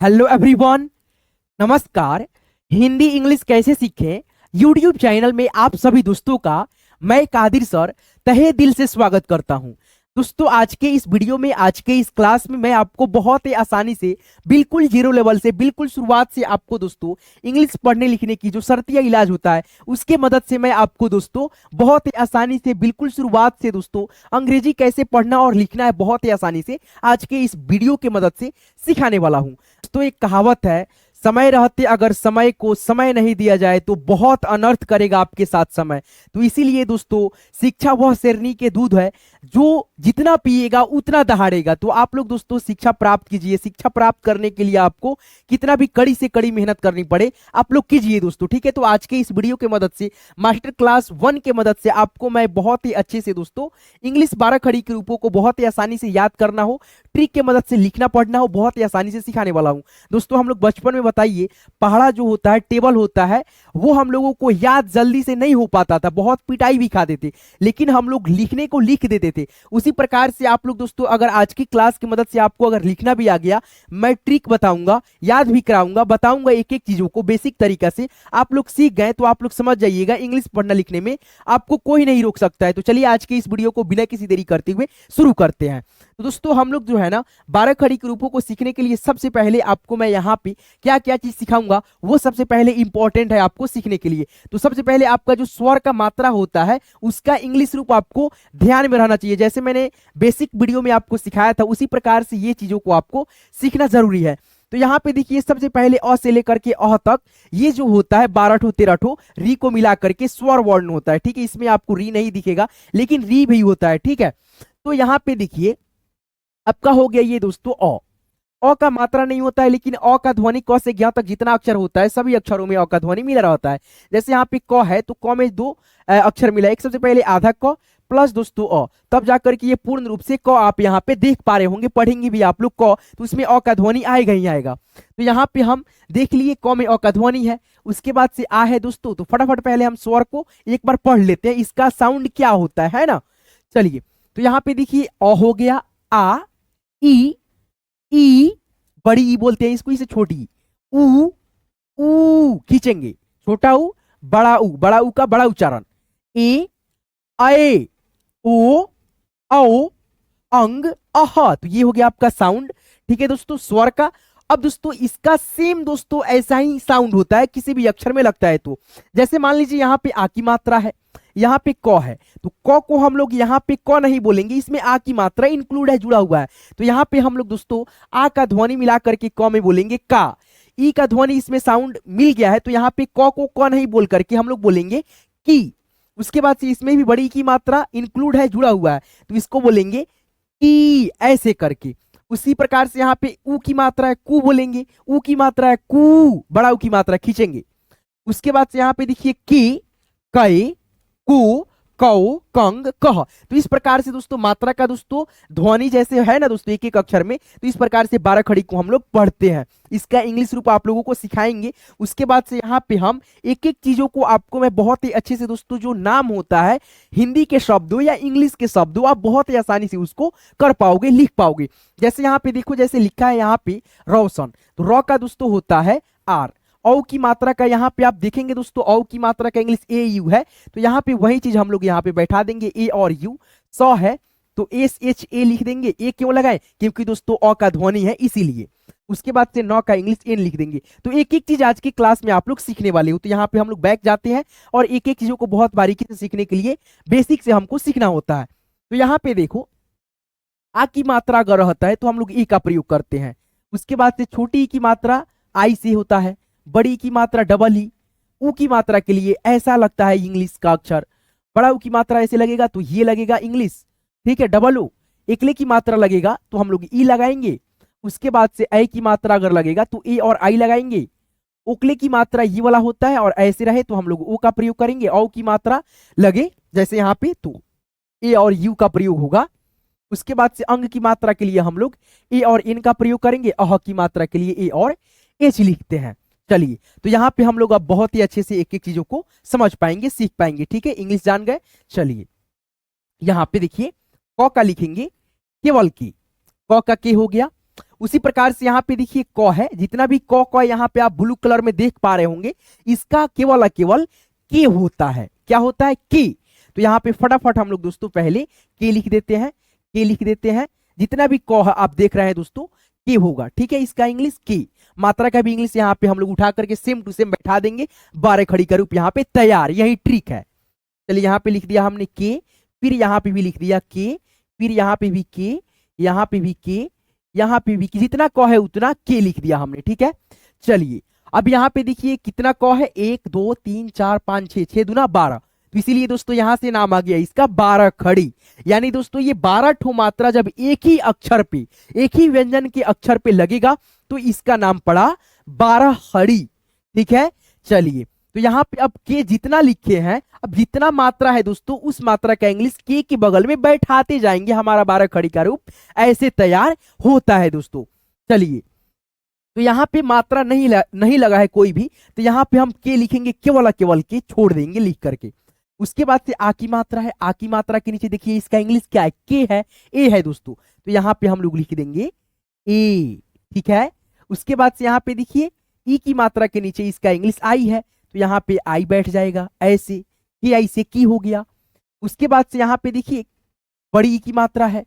Hello everyone. नमस्कार। Hindi English कैसे सीखें यूट्यूब चैनल में आप सभी दोस्तों का मैं कादिर सर तहे दिल से स्वागत करता हूं। दोस्तों, आज के इस वीडियो में, आज के इस क्लास में मैं आपको बहुत ही आसानी से, बिल्कुल जीरो लेवल से, बिल्कुल शुरुआत से आपको दोस्तों इंग्लिश पढ़ने लिखने की जो शर्तिया इलाज होता है उसके मदद से मैं आपको दोस्तों बहुत ही आसानी से, बिल्कुल शुरुआत से दोस्तों अंग्रेजी कैसे पढ़ना और लिखना है बहुत ही आसानी से आज के इस वीडियो के मदद से सिखाने वाला हूं। तो एक कहावत है, समय रहते अगर समय को समय नहीं दिया जाए तो बहुत अनर्थ करेगा आपके साथ समय। तो इसीलिए दोस्तों शिक्षा वह शेरनी के दूध है जो जितना पिएगा उतना दहाड़ेगा। तो आप लोग दोस्तों शिक्षा प्राप्त कीजिए। शिक्षा प्राप्त करने के लिए आपको कितना भी कड़ी से कड़ी मेहनत करनी पड़े आप लोग कीजिए दोस्तों, ठीक है। तो आज के इस वीडियो के मदद से, मास्टर क्लास 1 के मदद से आपको मैं बहुत ही अच्छे से दोस्तों इंग्लिश 12 खड़ी के रूपों को बहुत ही आसानी से याद करना हो, ट्रिक के मदद से लिखना पढ़ना हो, बहुत ही आसानी से सिखाने वाला हूं। दोस्तों हम लोग बचपन में बताइए पहाड़ा जो होता है, टेबल होता है, वो हम लोगों को याद जल्दी से नहीं हो पाता था, बहुत पिटाई भी खाते थे, लेकिन हम लोग लिखने को लिख देते थे। उसी प्रकार से आप लोग दोस्तों अगर आज की क्लास की मदद से आपको अगर लिखना भी आ गया, मैं ट्रिक बताऊंगा, याद भी कराऊंगा, बताऊंगा एक एक चीजों को बेसिक तरीका से आप लोग सीख गए तो आप लोग समझ जाइएगा इंग्लिश पढ़ना लिखने में आपको कोई नहीं रोक सकता है। तो चलिए आज के इस वीडियो को बिना किसी देरी करते हुए शुरू करते हैं। तो दोस्तों हम लोग जो है ना 12 खड़ी के रूपों को सीखने के लिए सबसे पहले आपको मैं यहाँ पे क्या क्या चीज सिखाऊंगा वो सबसे पहले इंपॉर्टेंट है आपको सीखने के लिए। तो सबसे पहले आपका जो स्वर का मात्रा होता है उसका इंग्लिश रूप आपको ध्यान में रहना चाहिए। जैसे मैंने बेसिक वीडियो में आपको सिखाया था उसी प्रकार से ये चीजों को आपको सीखना जरूरी है। तो यहाँ पे देखिए सबसे पहले अ से लेकर के अह तक ये जो होता है 12 ठो 13 ठो री को मिला करके स्वर वर्ण होता है, ठीक है। इसमें आपको री नहीं दिखेगा लेकिन री भी होता है, ठीक है। तो यहाँ पे देखिए आपका हो गया ये दोस्तों अ का मात्रा नहीं होता है लेकिन अ का ध्वनि क से ज्ञ तक जितना अक्षर होता है सभी अक्षरों में अ का ध्वनि मिला रहता है। जैसे यहाँ पे क है तो क में दो अक्षर मिला, एक सबसे पहले आधा क प्लस दोस्तों अ, तब जाकर के ये पूर्ण रूप से क आप यहाँ पे देख पा रहे होंगे, पढ़ेंगे भी आप लोग क, तो उसमें अ का ध्वनि आएगा ही आएगा। तो यहाँ पे हम देख लिए क में अ का ध्वनि है, उसके बाद से आ है दोस्तों। तो फटाफट पहले हम स्वर को एक बार पढ़ लेते हैं, इसका साउंड क्या होता है ना। चलिए तो यहाँ पे देखिए अ हो गया, आ, ई बड़ी ई बोलते हैं इसको, इसे छोटी ई, ऊ खींचेंगे, छोटा ऊ, बड़ा ऊ का बड़ा उच्चारण, ए, आए, ओ, औ, अंग, अह। तो ये हो गया आपका साउंड, ठीक है दोस्तों स्वर का। अब दोस्तों इसका सेम दोस्तों ऐसा ही साउंड होता है किसी भी अक्षर में लगता है तो, जैसे मान लीजिए यहाँ पे आ की मात्रा है, यहाँ पे क है, तो क को हम लोग यहाँ पे क नहीं बोलेंगे, इसमें आ की मात्रा इंक्लूड है, जुड़ा हुआ है। तो यहाँ पे हम लोग दोस्तों आ का ध्वनि मिला करके क में बोलेंगे का, ई का ध्वनि इसमें साउंड मिल गया है तो यहाँ पे क को क नहीं बोल करके हम लोग बोलेंगे की। उसके बाद से इसमें भी बड़ी की मात्रा इंक्लूड है, जुड़ा हुआ है, तो इसको बोलेंगे की, ऐसे करके। उसी प्रकार से यहाँ पे ऊ की मात्रा है कू बोलेंगे, ऊ की मात्रा है कू, बड़ा ऊ की मात्रा खींचेंगे। उसके बाद से यहाँ पे देखिए की, कई, कु, कौ, कंग, कह। तो इस प्रकार से दोस्तों मात्रा का दोस्तों ध्वनि जैसे है ना दोस्तों एक एक अक्षर में, तो इस प्रकार से 12 खड़ी को हम लोग पढ़ते हैं। इसका इंग्लिश रूप आप लोगों को सिखाएंगे। उसके बाद से यहाँ पे हम एक एक चीजों को आपको मैं बहुत ही अच्छे से दोस्तों जो नाम होता है हिंदी के शब्दों या इंग्लिश के शब्दों आप बहुत ही आसानी से उसको कर पाओगे, लिख पाओगे। जैसे यहाँ पे देखो, जैसे लिखा है यहाँ पे रोशन, तो रॉ का दोस्तों होता है आर। औ की मात्रा का यहाँ पे आप देखेंगे दोस्तों औ की मात्रा का इंग्लिश ए यू है, तो यहाँ पे वही चीज हम लोग यहाँ पे बैठा देंगे, ए और यू। सौ है तो एस एच ए लिख देंगे, ए क्यों लगाए क्योंकि दोस्तों अ का ध्वनि है इसीलिए। उसके बाद से नौ का इंग्लिश एन लिख देंगे। तो एक एक चीज आज की क्लास में आप लोग सीखने वाले हो, तो यहाँ पे हम लोग बैक जाते हैं और एक एक चीजों को बहुत बारीकी से सीखने के लिए बेसिक से हमको सीखना होता है। तो यहाँ पे देखो आ की मात्रा अगर रहता है तो हम लोग ई का प्रयोग करते हैं। उसके बाद से छोटी ई की मात्रा आई से होता है, बड़ी की मात्रा डबल ई, ऊ की मात्रा के लिए ऐसा लगता है इंग्लिश का अक्षर, बड़ा ऊ की मात्रा ऐसे लगेगा तो ये लगेगा इंग्लिश, ठीक है। डबल ओ एकले की मात्रा लगेगा तो हम लोग ई लगाएंगे। उसके बाद से ए की मात्रा अगर लगेगा तो ए और आई लगाएंगे। उकले की मात्रा ये वाला होता है और ऐसे रहे तो हम लोग ओ का प्रयोग करेंगे। औ की मात्रा लगे जैसे यहाँ पे तो ए और यू का प्रयोग होगा। उसके बाद से अंग की मात्रा के लिए हम लोग ए और इन का प्रयोग करेंगे, अह की मात्रा के लिए ए और एच लिखते हैं। चलिए तो यहाँ पे हम लोग अब बहुत ही अच्छे से एक एक चीजों को समझ पाएंगे, सीख पाएंगे, ठीक है। इंग्लिश जान गए। चलिए यहाँ पे देखिए क का लिखेंगे केवल की, क का के हो गया। उसी प्रकार से यहाँ पे देखिए क है, जितना भी क यहाँ पे आप ब्लू कलर में देख पा रहे होंगे, इसका केवल केवल के होता है। क्या होता है? के। तो यहाँ पे फटाफट हम लोग दोस्तों पहले के लिख देते हैं, के लिख देते हैं। जितना भी क आप देख रहे हैं दोस्तों, के होगा। ठीक है, इसका इंग्लिश के। मात्रा का भी इंग्लिश यहाँ पे हम लोग उठा करके सेम टू सेम बैठा देंगे। 12 खड़ी का रूप यहाँ पे तैयार, यही ट्रिक है। चलिए यहाँ पे लिख दिया हमने के, फिर यहाँ पे भी लिख दिया के, फिर यहाँ पे भी के, यहाँ पे भी के, यहाँ पे भी, जितना क है उतना के लिख दिया हमने। ठीक है, चलिए अब यहाँ पे देखिए कितना क है, 1 2 3 4 5 6, 6 दूना 12। तो इसीलिए दोस्तों यहां से नाम आ गया इसका 12 खड़ी। यानी दोस्तों ये 12 ठो मात्रा जब एक ही अक्षर पे, एक ही व्यंजन के अक्षर पे लगेगा तो इसका नाम पड़ा 12 खड़ी। ठीक है, चलिए तो यहाँ पे अब के जितना लिखे हैं, अब जितना मात्रा है दोस्तों उस मात्रा का इंग्लिश के बगल में बैठाते जाएंगे, हमारा 12 खड़ी का रूप ऐसे तैयार होता है दोस्तों। चलिए तो यहाँ पे मात्रा नहीं लगा है कोई भी, तो यहाँ पे हम के लिखेंगे, केवल केवल के छोड़ देंगे लिख करके। उसके बाद से आ की मात्रा है, आ की मात्रा के नीचे देखिए इसका इंग्लिश क्या है, के है, ए है दोस्तों। तो यहाँ पे हम लोग लिख देंगे ए। ठीक है, उसके बाद से यहाँ पे देखिए ई की मात्रा के नीचे इसका इंग्लिश आई है, तो यहाँ पे आई बैठ जाएगा ऐसे, के आई से की हो गया। उसके बाद से यहाँ पे देखिए बड़ी ई की मात्रा है,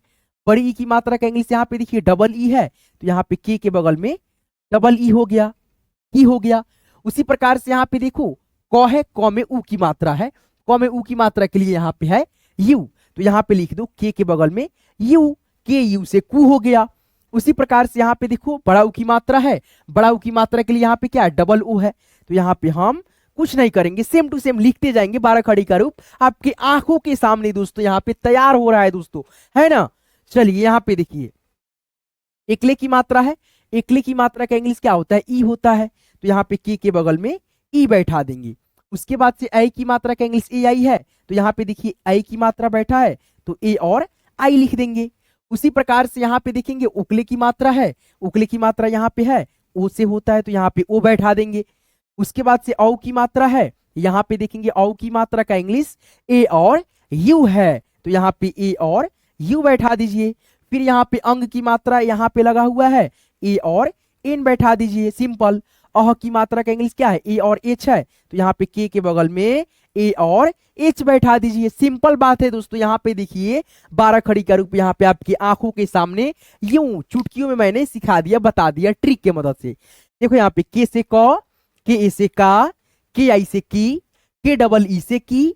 बड़ी ई की मात्रा का इंग्लिश यहाँ पे देखिए डबल ई है, तो यहाँ पे के बगल में डबल ई हो गया, की हो गया। उसी प्रकार से यहाँ पे देखो क है, क में ऊ की मात्रा है, क में ऊ की मात्रा के लिए यहाँ पे है यू, तो यहाँ पे लिख दो के बगल में यू, के यू से कू हो गया। उसी प्रकार से यहाँ पे देखो बड़ा ऊ की मात्रा है, बड़ा ऊ की मात्रा के लिए यहाँ पे क्या है, डबल ऊ है, तो यहाँ पे हम कुछ नहीं करेंगे, सेम टू सेम लिखते जाएंगे। 12 खड़ी का रूप आपके आंखों के सामने दोस्तों यहाँ पे तैयार हो रहा है दोस्तों, है ना। चलिए यहाँ पे देखिए एकले की मात्रा है, एकले की मात्रा का इंग्लिश क्या होता है, ई होता है, तो यहाँ पे के बगल में ई बैठा देंगे। उसके बाद से आई की मात्रा का इंग्लिश ए आई है, तो यहाँ पे देखिए आई की मात्रा बैठा है, तो ए और आई लिख देंगे। उसी प्रकार से यहाँ पे देखेंगे उकले की मात्रा है, उकले की मात्रा यहाँ पे है, ओ से होता है, तो यहाँ पे ओ बैठा देंगे। उसके बाद से औ की मात्रा है, यहाँ पे देखेंगे औ की मात्रा का इंग्लिश ए और यू है, तो यहाँ पे ए और यू बैठा दीजिए। फिर यहाँ पे अंग की मात्रा यहाँ पे लगा हुआ है, ए और एन बैठा दीजिए, सिंपल। अह की मात्रा का इंग्लिश क्या है, ए और एच है, तो यहाँ पे के बगल में ए और एच बैठा दीजिए, सिंपल बात है दोस्तों। यहाँ पे देखिए 12 खड़ी का रूप यहाँ पे आपकी आंखों के सामने यूं चुटकियों में मैंने सिखा दिया, बता दिया ट्रिक के मदद से। देखो यहाँ पे के से क, के ए से का, के आई से की, के डबल ई से की,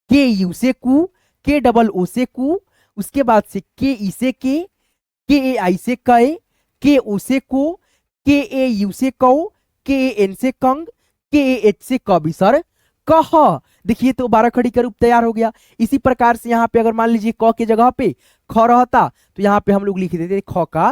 के यू से कू, के डबल ओ से कू। उसके बाद से के ई से के ए आई से कए, के ओ से को, के ए यू से कौ, के एन से कंग, के एच से कबिसर कह। देखिए तो 12 खड़ी का रूप तैयार हो गया। इसी प्रकार से यहाँ पे अगर मान लीजिए क के जगह पे ख रहता, तो यहाँ पे हम लोग लिख देते ख का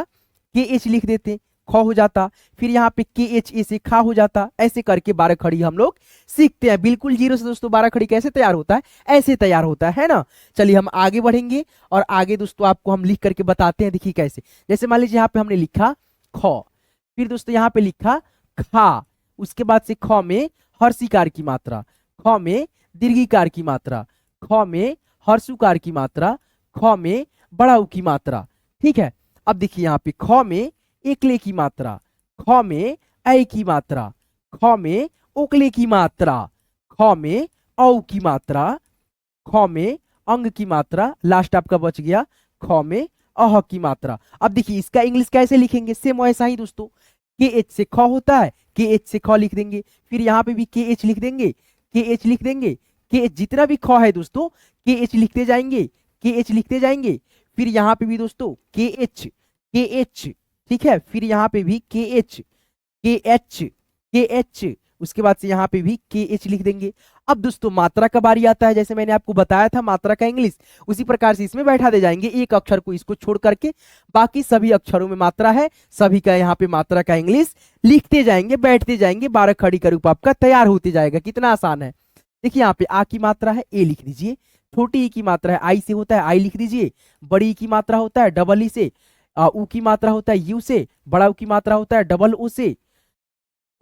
के एच लिख देते, ख हो जाता। फिर यहाँ पे के एच ए से खा हो जाता। ऐसे करके 12 खड़ी हम लोग सीखते हैं। बिल्कुल जीरो से दोस्तों 12 खड़ी कैसे तैयार होता है, ऐसे तैयार होता है ना। चलिए हम आगे बढ़ेंगे और आगे दोस्तों आपको हम लिख करके बताते हैं। देखिए कैसे, जैसे मान लीजिए यहाँ पे हमने लिखा ख, फिर दोस्तों यहाँ पे लिखा खा, उसके बाद से ख में हर्षिकार की मात्रा, ख में दीर्घिकार की मात्रा, ख में हर्षुकार की मात्रा, ख में बड़ा उ की मात्रा। ठीक है, अब देखिए यहाँ पे ख में एकले की मात्रा, ख में ऐ की मात्रा, ख में ओकले की मात्रा, ख में औ की मात्रा, ख में अंग की मात्रा, लास्ट आपका बच गया ख में अह की मात्रा। अब देखिए इसका इंग्लिश कैसे लिखेंगे, सेम वैसा ही दोस्तों। के एच से ख होता है, के एच से ख लिख देंगे, फिर यहाँ पे भी के एच लिख देंगे, के एच लिख देंगे, के एच जितना भी ख है दोस्तों के एच लिखते जाएंगे, के एच लिखते जाएंगे। फिर यहाँ पे भी दोस्तों के एच, ठीक है, फिर यहाँ पे भी के एच, उसके बाद से यहाँ पे भी के एच लिख देंगे। अब दोस्तों मात्रा का बारी आता है, जैसे मैंने आपको बताया था मात्रा का इंग्लिश, उसी प्रकार से इसमें बैठा दे जाएंगे। एक अक्षर को इसको छोड़ करके बाकी सभी अक्षरों में मात्रा है, सभी का यहाँ पे मात्रा का इंग्लिश लिखते जाएंगे, बैठते जाएंगे। 12 खड़ी का रूप आपका तैयार होते जाएगा। कितना आसान है। देखिए यहाँ पे आ की मात्रा है, ए लिख दीजिए। छोटी ई की मात्रा है, आई से होता है, आई लिख दीजिए। बड़ी ई की मात्रा होता है डबल ई से, ऊ की मात्रा होता है यू से, बड़ा ऊ की मात्रा होता है डबल ओ से।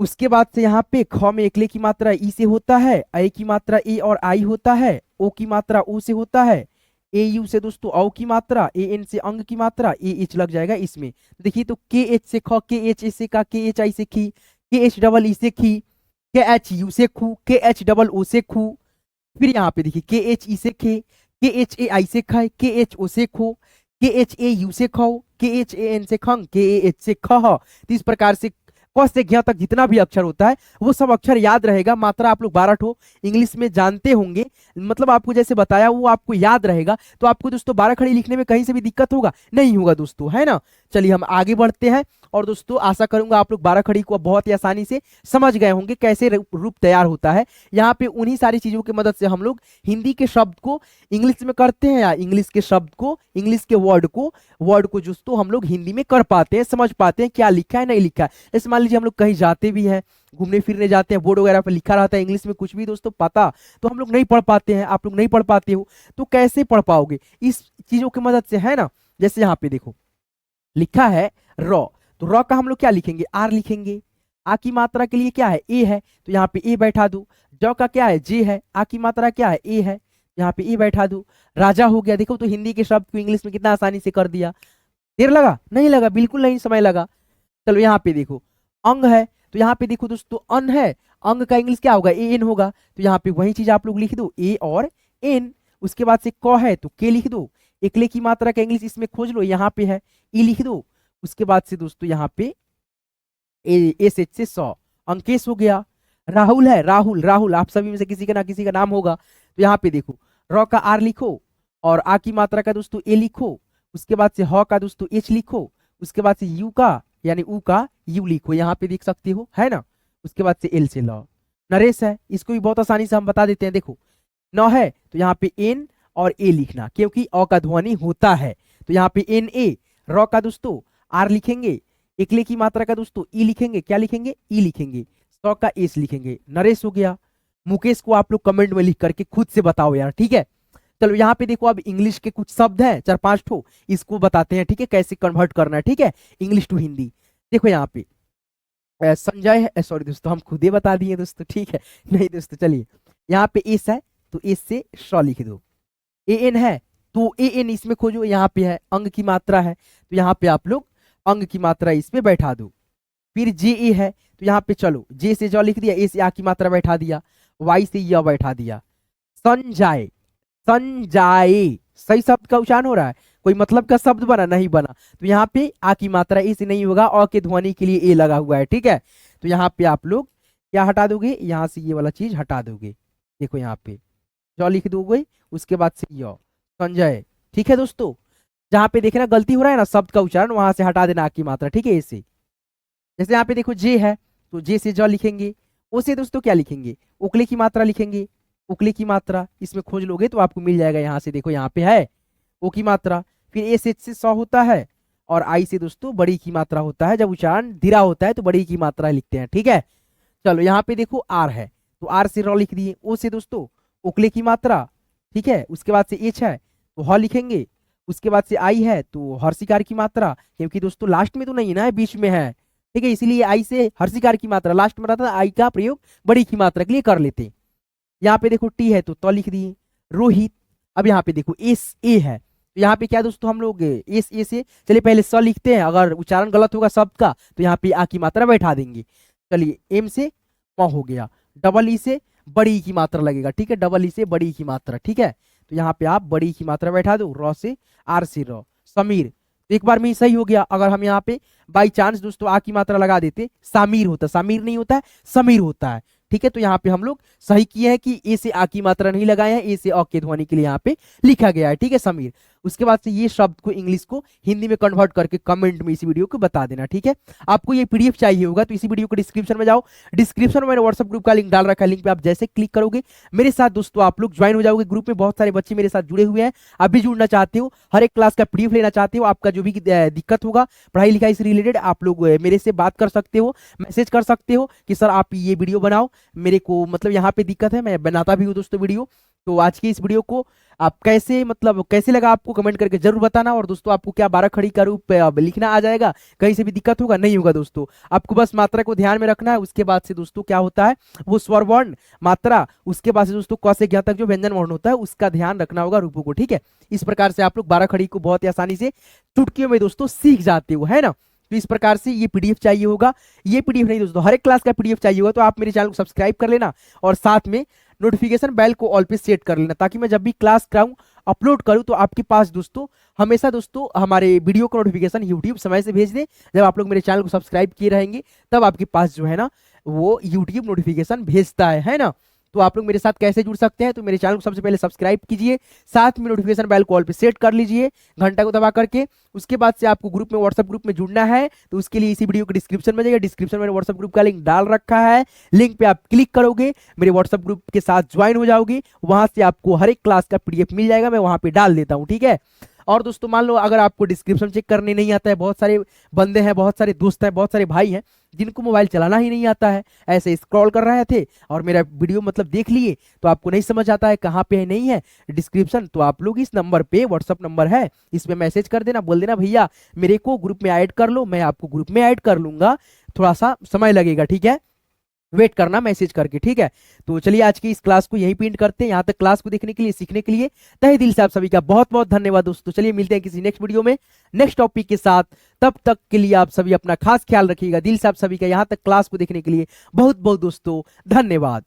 उसके बाद से यहाँ पे ख में एकले की मात्रा ई से होता है, ऐ की मात्रा ए और आई होता है, ओ की मात्रा ओ से होता है, ए यू से दोस्तों औ की मात्रा, ए एन से अंग की मात्रा, ए एच लग जाएगा इसमें। तो देखिए तो के एच से ख, के एच ए से का, के एच आई से खी, के एच डबल ई से खी, के एच यू से खू, के एच डबल ओ से खू। फिर यहाँ पे देखिए के एच ई से खे, के एच ए आई से खाए, के एच ओ से खो, के एच ए यू से खो, के एच ए एन से खंग, के ए एच से खह। तो इस प्रकार से क से ज्ञ तक जितना भी अक्षर होता है वो सब अक्षर याद रहेगा। मात्रा आप लोग 12 ठो इंग्लिश में जानते होंगे, मतलब आपको जैसे बताया वो आपको याद रहेगा। तो आपको दोस्तों 12 खड़ी लिखने में कहीं से भी दिक्कत होगा नहीं होगा दोस्तों, है ना। चलिए हम आगे बढ़ते हैं और दोस्तों आशा करूंगा आप लोग 12 खड़ी को बहुत ही आसानी से समझ गए होंगे कैसे रूप तैयार होता है। यहाँ पे उन्हीं सारी चीजों की मदद से हम लोग हिंदी के शब्द को इंग्लिश में करते हैं या इंग्लिश के शब्द को, इंग्लिश के वर्ड को दोस्तों हम लोग हिंदी में कर पाते हैं, समझ पाते हैं क्या लिखा है नहीं लिखा है। जैसे मान लीजिए हम लोग कहीं जाते भी हैं, घूमने फिरने जाते हैं, बोर्ड वगैरह पर लिखा रहता है इंग्लिश में कुछ भी दोस्तों पता, तो हम लोग नहीं पढ़ पाते हैं, आप लोग नहीं पढ़ पाते हो, तो कैसे पढ़ पाओगे इस चीजों की मदद से, है ना। जैसे यहाँ पे देखो लिखा है र, तो र का हम लोग क्या लिखेंगे, आर लिखेंगे। आ की मात्रा के लिए क्या है, ए है, तो यहाँ पे ए बैठा दो। ज का क्या है, जे है, आ की मात्रा क्या है, ए है, यहाँ पे ए बैठा दो। राजा हो गया। देखो तो हिंदी के शब्द को इंग्लिश में कितना आसानी से कर दिया। देर लगा नहीं लगा, बिल्कुल नहीं समय लगा। चलो यहाँ पे देखो अंग है, तो यहाँ पे देखो दोस्तों अन है, अंग का इंग्लिश क्या होगा, ए एन होगा। तो यहाँ पे वही चीज आप लोग लिख दो, ए और एन। उसके बाद से क है तो के लिख दो। एकले की मात्रा का इंग्लिश इसमें खोज लो, यहाँ पे है, ई लिख दो। उसके बाद से दोस्तों यहाँ पे एस एच से सौ, अंकेश हो गया। राहुल है, राहुल, राहुल आप सभी में से किसी का ना किसी का नाम होगा। तो यहाँ पे देखो र का आर लिखो और आ की मात्रा का दोस्तों ए लिखो। उसके बाद से ह का दोस्तों एच लिखो। उसके बाद से यू का यानी ऊ का यू लिखो, यहाँ पे देख सकते हो, है ना। उसके बाद से एल से ल। नरेश है, इसको भी बहुत आसानी से हम बता देते हैं। देखो न है तो यहाँ पे एन और ए लिखना, क्योंकि अ का ध्वनि होता है। तो यहाँ पे एन ए, र का दोस्तों आर लिखेंगे, एकले की मात्रा का दोस्तों ई लिखेंगे, क्या लिखेंगे, ई लिखेंगे, सौ का एस लिखेंगे। नरेश हो गया। मुकेश को आप लोग कमेंट में लिख करके खुद से बताओ यार, ठीक है। चलो यहाँ पे देखो अब इंग्लिश के कुछ शब्द हैं 4-5 ठो, इसको बताते हैं, ठीक है, कैसे कन्वर्ट करना है, ठीक है, इंग्लिश टू हिंदी। देखो यहाँ पे संजय है, सॉरी दोस्तों हम खुद ही बता दिए दोस्तों, ठीक है। नहीं दोस्तों चलिए, यहाँ पे एस है तो एस से श लिख दो। ए एन है तो ए एन इसमें खोजो, यहाँ पे है, अंग की मात्रा है तो यहाँ पे आप लोग अंग की मात्रा इसमें बैठा दो। फिर जे ए है तो यहाँ पे चलो जे से ज लिख दिया, ए से आ की मात्रा बैठा दिया, वाई से य बैठा दिया। संजाए, संजाए सही शब्द का उच्चारण हो रहा है, कोई मतलब का शब्द बना नहीं बना। तो यहाँ पे आ की मात्रा ए से नहीं होगा, अ के ध्वनि के लिए ए लगा हुआ है, ठीक है। तो यहाँ पे आप लोग क्या हटा दोगे, यहाँ से ये वाला चीज हटा दोगे। देखो यहाँ पे ज लिख दोगे, उसके बाद से य, संजय, ठीक है दोस्तों। जहाँ पे देखना गलती हो रहा है ना शब्द का उच्चारण, वहां से हटा देना आ की मात्रा, ठीक है, ए से। जैसे यहाँ पे देखो जे है तो जे से ज लिखेंगे, ओ से दोस्तों क्या लिखेंगे, उकले की मात्रा लिखेंगे, उकले की मात्रा इसमें खोज लोगे तो आपको मिल जाएगा। यहाँ से देखो यहाँ पे है ओ की मात्रा। फिर एस एच से सौ होता है और आई से दोस्तों बड़ी की मात्रा होता है, जब उच्चारण धीरा होता है तो बड़ी की मात्रा लिखते हैं, ठीक है। चलो यहाँ पे देखो आर है तो आर से र लिख दिए, ओ से दोस्तों उकले की मात्रा, ठीक है। उसके बाद से एच है तो ह लिखेंगे। उसके बाद से आई है तो हर्षिकार की मात्रा, क्योंकि दोस्तों लास्ट में तो नहीं ना है, बीच में है, ठीक है, इसीलिए आई से हर्षिकार की मात्रा लास्ट में रहता है, आई का प्रयोग बड़ी की मात्रा के लिए कर लेते। यहाँ पे देखो टी है तो लिख दिए, रोहित। अब यहाँ पे देखो एस ए है तो यहाँ पे क्या दोस्तों हम लोग एस ए से चलिए पहले स लिखते हैं, अगर उच्चारण गलत होगा शब्द का तो यहाँ पे आ की मात्रा बैठा देंगे। चलिए एम से म हो गया, डबल ई से बड़ी की मात्रा लगेगा, ठीक है, डबल ई से बड़ी की मात्रा, ठीक है। तो यहाँ पे आप बड़ी की मात्रा बैठा दो, र से आर से र, समीर। तो एक बार में ही सही हो गया। अगर हम यहाँ पे बाई चांस दोस्तों आ की मात्रा लगा देते, सामीर होता, सामीर नहीं होता है, समीर होता है, ठीक है। तो यहाँ पे हम लोग सही किए हैं कि ए से आ की मात्रा नहीं लगाए हैं, ए से अ के ध्वनि के लिए यहाँ पे लिखा गया है, ठीक है, समीर। उसके बाद से ये शब्द को इंग्लिश को हिंदी में कन्वर्ट करके कमेंट में इसी वीडियो को बता देना, ठीक है। आपको ये पीडीएफ चाहिए होगा तो इसी वीडियो को डिस्क्रिप्शन में जाओ, डिस्क्रिप्शन में मैंने व्हाट्सएप ग्रुप का लिंक डाल रखा है, लिंक पे आप जैसे क्लिक करोगे मेरे साथ दोस्तों आप लोग ज्वाइन हो जाओगे। ग्रुप में बहुत सारे बच्चे मेरे साथ जुड़े हुए हैं, आप भी जुड़ना चाहते हो, हर एक क्लास का पीडीएफ लेना चाहते हो, आपका जो भी दिक्कत होगा पढ़ाई लिखाई से रिलेटेड आप लोग मेरे से बात कर सकते हो, मैसेज कर सकते हो कि सर आप ये वीडियो बनाओ, मेरे को मतलब यहाँ पे दिक्कत है, मैं बनाता भी हूँ दोस्तों वीडियो, तो आज की इस वीडियो को आप कैसे मतलब कैसे लगा आपको कमेंट करके जरूर बताना। और दोस्तों आपको क्या 12 खड़ी का रूप लिखना आ जाएगा, कहीं से भी दिक्कत होगा नहीं होगा दोस्तों। आपको बस मात्रा को ध्यान में रखना है। उसके बाद से दोस्तों क्या होता है, वो स्वर वर्ण मात्रा, उसके बाद से दोस्तों क से ज्ञ तक जो व्यंजन वर्ण होता है उसका ध्यान रखना होगा रूपों को, ठीक है। इस प्रकार से आप लोग 12 खड़ी को बहुत ही आसानी से चुटकियों में दोस्तों सीख जाते हो, है ना। तो इस प्रकार से ये पीडीएफ चाहिए होगा, ये पीडीएफ नहीं दोस्तों, हर एक क्लास का पीडीएफ चाहिए होगा तो आप मेरे चैनल को सब्सक्राइब कर लेना और साथ में नोटिफिकेशन बेल को ऑल पे सेट कर लेना, ताकि मैं जब भी क्लास कराऊं अपलोड करूं तो आपके पास दोस्तों हमेशा दोस्तों हमारे वीडियो का नोटिफिकेशन यूट्यूब समय से भेज दे। जब आप लोग मेरे चैनल को सब्सक्राइब किए रहेंगे तब आपके पास जो है ना वो यूट्यूब नोटिफिकेशन भेजता है ना। तो आप लोग मेरे साथ कैसे जुड़ सकते हैं, तो मेरे चैनल को सबसे पहले सब्सक्राइब कीजिए, साथ में नोटिफिकेशन बेल कॉल पे सेट कर लीजिए घंटा को दबा करके। उसके बाद से आपको ग्रुप में व्हाट्सएप ग्रुप में जुड़ना है, तो उसके लिए इसी वीडियो के डिस्क्रिप्शन में जाइए, डिस्क्रिप्शन में व्हाट्सएप ग्रुप का लिंक डाल रखा है, लिंक पे आप क्लिक करोगे मेरे व्हाट्सएप ग्रुप के साथ ज्वाइन हो जाओगे, वहां से आपको हर एक क्लास का पीडीएफ मिल जाएगा, मैं वहां पे डाल देता हूँ, ठीक है। और दोस्तों मान लो अगर आपको डिस्क्रिप्शन चेक करने नहीं आता है, बहुत सारे बंदे हैं, बहुत सारे दोस्त हैं, बहुत सारे भाई हैं जिनको मोबाइल चलाना ही नहीं आता है, ऐसे स्क्रॉल कर रहे थे और मेरा वीडियो मतलब देख लिए तो आपको नहीं समझ आता है कहाँ पे है नहीं है डिस्क्रिप्शन, तो आप लोग इस नंबर पे व्हाट्सअप नंबर है इसमें मैसेज कर देना, बोल देना भैया मेरे को ग्रुप में ऐड कर लो, मैं आपको ग्रुप में ऐड कर लूंगा, थोड़ा सा समय लगेगा, ठीक है, वेट करना मैसेज करके, ठीक है। तो चलिए आज की इस क्लास को यहीं पेंट करते हैं, यहाँ तक क्लास को देखने के लिए सीखने के लिए तहे दिल से आप सभी का बहुत बहुत धन्यवाद दोस्तों। चलिए मिलते हैं किसी नेक्स्ट वीडियो में नेक्स्ट टॉपिक के साथ, तब तक के लिए आप सभी अपना खास ख्याल रखिएगा। दिल से आप सभी का यहाँ तक क्लास को देखने के लिए बहुत बहुत दोस्तों धन्यवाद।